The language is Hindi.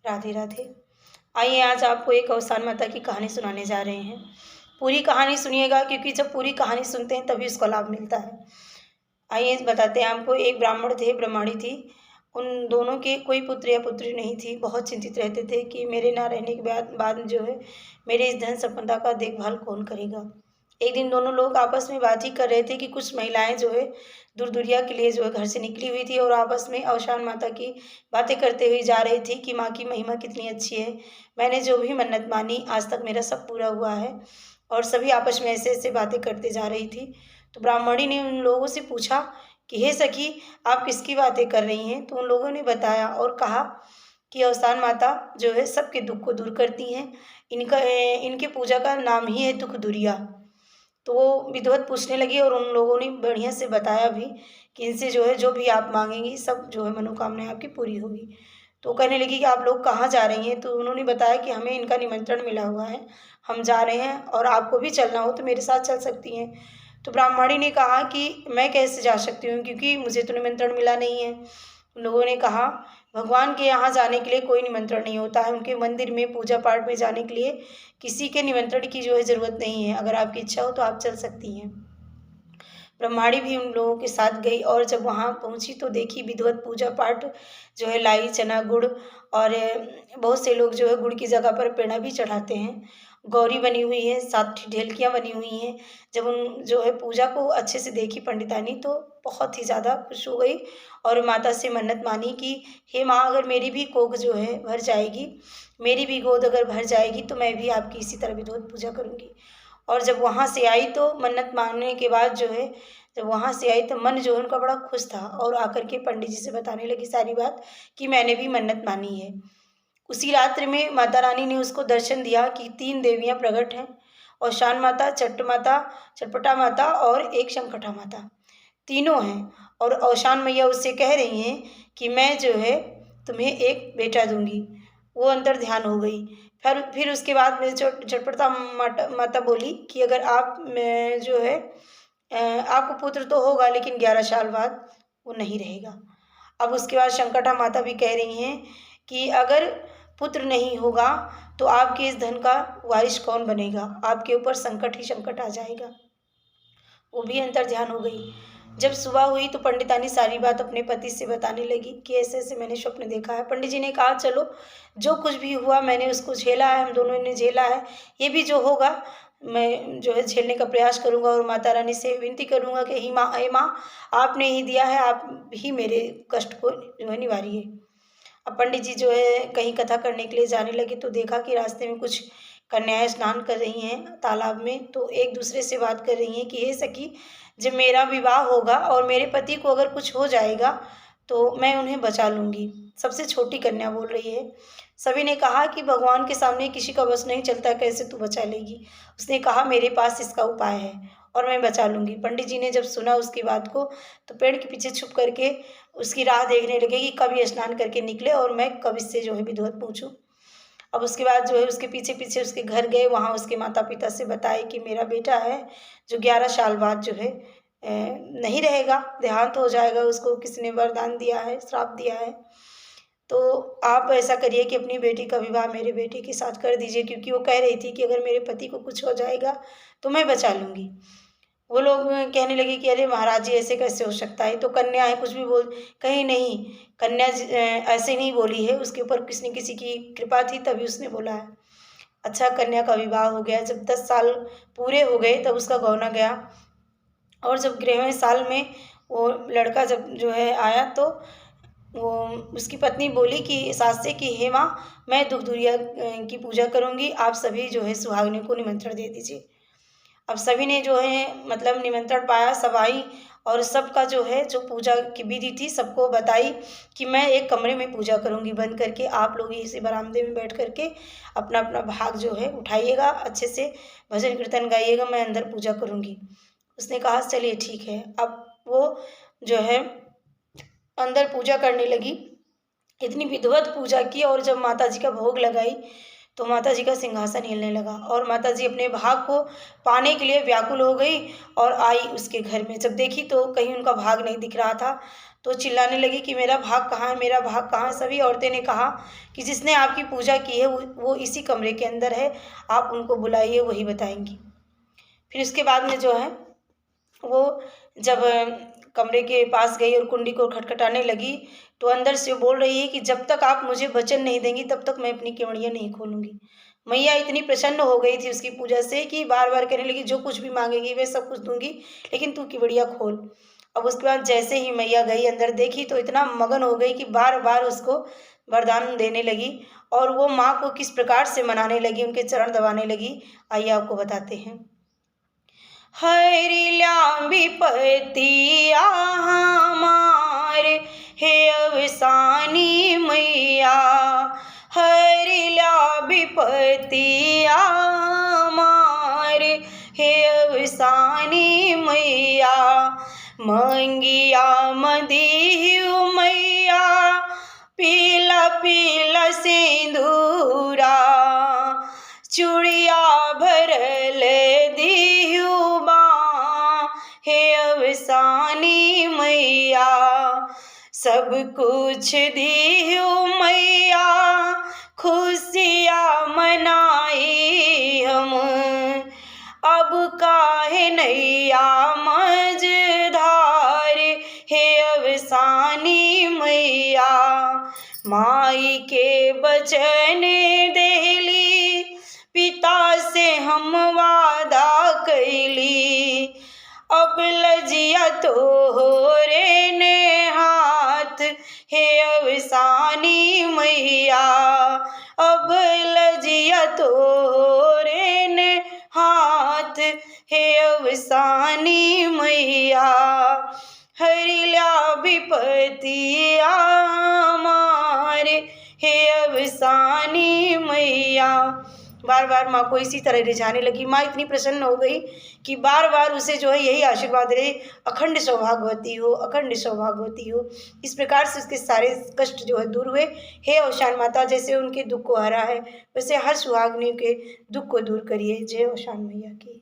राधे राधे। आइए आज आपको एक अवसान माता की कहानी सुनाने जा रहे हैं। पूरी कहानी सुनिएगा क्योंकि जब पूरी कहानी सुनते हैं तभी उसका लाभ मिलता है। आइए बताते हैं आपको। एक ब्राह्मण थे, ब्रह्मणी थी। उन दोनों के कोई पुत्र या पुत्री नहीं थी। बहुत चिंतित रहते थे कि मेरे ना रहने के बाद जो है मेरे इस धन संपदा का देखभाल कौन करेगा। एक दिन दोनों लोग आपस में बात ही कर रहे थे कि कुछ महिलाएं जो है दूर दुरिया के लिए जो है घर से निकली हुई थी और आपस में अवसान माता की बातें करते हुए जा रही थी कि माँ की महिमा कितनी अच्छी है। मैंने जो भी मन्नत मानी आज तक मेरा सब पूरा हुआ है। और सभी आपस में ऐसे ऐसे बातें करते जा रही थी। तो ब्राह्मणी ने उन लोगों से पूछा कि हे सखी, आप किसकी बातें कर रही हैं। तो उन लोगों ने बताया और कहा कि अवसान माता जो है सबके दुख को दूर करती हैं। इनके पूजा का नाम ही है दुख दुरिया। तो वो विधिवत पूछने लगी और उन लोगों ने बढ़िया से बताया भी कि इनसे जो है जो भी आप मांगेंगी सब जो है मनोकामनाएं आपकी पूरी होगी। तो वो कहने लगी कि आप लोग कहाँ जा रही हैं। तो उन्होंने बताया कि हमें इनका निमंत्रण मिला हुआ है, हम जा रहे हैं और आपको भी चलना हो तो मेरे साथ चल सकती हैं। तो ब्राह्मणी ने कहा कि मैं कैसे जा सकती हूँ क्योंकि मुझे तो निमंत्रण मिला नहीं है। उन लोगों ने कहा भगवान के यहाँ जाने के लिए कोई निमंत्रण नहीं होता है। उनके मंदिर में पूजा पाठ में जाने के लिए किसी के निमंत्रण की जो है ज़रूरत नहीं है। अगर आपकी इच्छा हो तो आप चल सकती हैं। ब्रह्माणी भी उन लोगों के साथ गई और जब वहाँ पहुँची तो देखी विधिवत पूजा पाठ जो है लाई चना गुड़ और बहुत से लोग जो है गुड़ की जगह पर पेड़ा भी चढ़ाते हैं। गौरी बनी हुई है, 7 ढेलकियाँ बनी हुई हैं। जब उन जो है पूजा को अच्छे से देखी पंडितानी तो बहुत ही ज़्यादा खुश हो गई और माता से मन्नत मानी कि हे माँ, अगर मेरी भी कोख जो है भर जाएगी, मेरी भी गोद अगर भर जाएगी तो मैं भी आपकी इसी तरह विधिवत पूजा करूँगी। और जब वहाँ से आई तो मन्नत मांगने के बाद जो है जब वहाँ से आई तो मन जो है उनका बड़ा खुश था और आकर के पंडित जी से बताने लगी सारी बात कि मैंने भी मन्नत मानी है। उसी रात्रि में माता रानी ने उसको दर्शन दिया कि 3 देवियाँ प्रकट हैं और शान माता, चट्ट माता, चटपटा माता और एक शंखटा माता, तीनों हैं। और औशान मैया उससे कह रही हैं कि मैं जो है तुम्हें एक बेटा दूंगी। वो अंतर ध्यान हो गई। फिर उसके बाद में चटपटा माता माता बोली कि अगर आप में जो है आपको पुत्र तो होगा लेकिन 11 साल बाद वो नहीं रहेगा। अब उसके बाद संकटा माता भी कह रही हैं कि अगर पुत्र नहीं होगा तो आपके इस धन का वारिस कौन बनेगा, आपके ऊपर संकट ही संकट आ जाएगा। वो भी अंतर ध्यान हो गई। जब सुबह हुई तो पंडितानी सारी बात अपने पति से बताने लगी कि ऐसे ऐसे मैंने स्वप्न देखा है। पंडित जी ने कहा चलो, जो कुछ भी हुआ मैंने उसको झेला है, हम दोनों ने झेला है, ये भी जो होगा मैं जो है झेलने का प्रयास करूँगा और माता रानी से विनती करूँगा कि हे माँ, आपने ही दिया है, आप ही मेरे कष्ट को जो है निवारिए। अब पंडित जी जो है कहीं कथा करने के लिए जाने लगे तो देखा कि रास्ते में कुछ कन्याएं स्नान कर रही हैं तालाब में। तो एक दूसरे से बात कर रही हैं कि हे सखी, जब मेरा विवाह होगा और मेरे पति को अगर कुछ हो जाएगा तो मैं उन्हें बचा लूँगी। सबसे छोटी कन्या बोल रही है। सभी ने कहा कि भगवान के सामने किसी का बस नहीं चलता, कैसे तू बचा लेगी। उसने कहा मेरे पास इसका उपाय है और मैं बचा लूँगी। पंडित जी ने जब सुना उसकी बात को तो पेड़ के पीछे छुप करके उसकी राह देखने लगे कि कब ये स्नान करके निकले और मैं कब इससे जो है विधिवत पूछूं। अब उसके बाद जो है उसके पीछे पीछे उसके घर गए, वहाँ उसके माता पिता से बताए कि मेरा बेटा है जो 11 साल बाद जो है नहीं रहेगा, देहांत हो जाएगा, उसको किसी ने वरदान दिया है, श्राप दिया है। तो आप ऐसा करिए कि अपनी बेटी का विवाह मेरे बेटे के साथ कर दीजिए, क्योंकि वो कह रही थी कि अगर मेरे पति को कुछ हो जाएगा तो मैं बचा लूँगी। वो लोग कहने लगे कि अरे महाराज जी, ऐसे कैसे हो सकता है, तो कन्या है, कुछ भी बोल। कहीं नहीं, कन्या ऐसे नहीं बोली है, उसके ऊपर किसी न किसी की कृपा थी तभी उसने बोला है। अच्छा, कन्या का विवाह हो गया। जब 10 साल पूरे हो गए तब उसका गौना गया और जब 11वें साल में वो लड़का जब जो है आया तो वो उसकी पत्नी बोली कि सास से कि हे माँ, मैं दुख दुरिया की पूजा करूँगी, आप सभी जो है सुहागिनों को निमंत्रण दे दीजिए। अब सभी ने जो है मतलब निमंत्रण पाया, सब आई और सबका जो है जो पूजा की विधि थी सबको बताई कि मैं एक कमरे में पूजा करूँगी बंद करके, आप लोग इसी बरामदे में बैठ करके अपना अपना भाग जो है उठाइएगा, अच्छे से भजन कीर्तन गाइएगा, मैं अंदर पूजा करूँगी। उसने कहा चलिए ठीक है। अब वो जो है अंदर पूजा करने लगी, इतनी विधिवत पूजा की और जब माता जी का भोग लगाई तो माता जी का सिंहासन हिलने लगा और माता जी अपने भाग को पाने के लिए व्याकुल हो गई और आई उसके घर में। जब देखी तो कहीं उनका भाग नहीं दिख रहा था, तो चिल्लाने लगी कि मेरा भाग कहाँ है, मेरा भाग कहाँ है। सभी औरतें ने कहा कि जिसने आपकी पूजा की है वो इसी कमरे के अंदर है, आप उनको बुलाइए, वही बताएंगी। फिर उसके बाद में जो है वो जब कमरे के पास गई और कुंडी को खटखटाने लगी, तो अंदर से बोल रही है कि जब तक आप मुझे वचन नहीं देंगी तब तक मैं अपनी केवड़ियाँ नहीं खोलूँगी। मैया इतनी प्रसन्न हो गई थी उसकी पूजा से कि बार बार कहने लगी जो कुछ भी मांगेगी मैं सब कुछ दूंगी, लेकिन तू केवड़ियाँ खोल। अब उसके बाद जैसे ही मैया गई अंदर, देखी तो इतना मगन हो गई कि बार बार उसको वरदान देने लगी और वो माँ को किस प्रकार से मनाने लगी, उनके चरण दबाने लगी। आइए आपको बताते हैं। हरिल्या विपत्तिया हमारे हे अवसानी मैया, हरिल्या विपत्तिया हमारे हे अवसानी मैया। मंगिया मदीहु मैया, पीला पीला सिंदूरा, चूड़िया भरल दिहु बा, हे अवसानी मैया। सब कुछ दिहु मैया, खुशियाँ मनाई हम, अब काहे नैया मझधार, हे अवसानी मैया। माई के बचन देली, पिता से हम वादा कैली, अब लजिया तोहरे ने हाथ, हे अवसानी मैया। अब लजिया तोहरे ने हाथ, हे अवसानी मैया। हरिल्या विपत्तिया हमारे हे अवसानी मैया। बार बार माँ को इसी तरह रिझाने लगी। माँ इतनी प्रसन्न हो गई कि बार बार उसे जो है यही आशीर्वाद रहे, अखंड सौभाग्यवती हो, अखंड सौभाग्यवती हो। इस प्रकार से उसके सारे कष्ट जो है दूर हुए। हे औशान माता, जैसे उनके दुख को हरा है वैसे हर सुहागनियों के दुख को दूर करिए। जय औशान मैया की।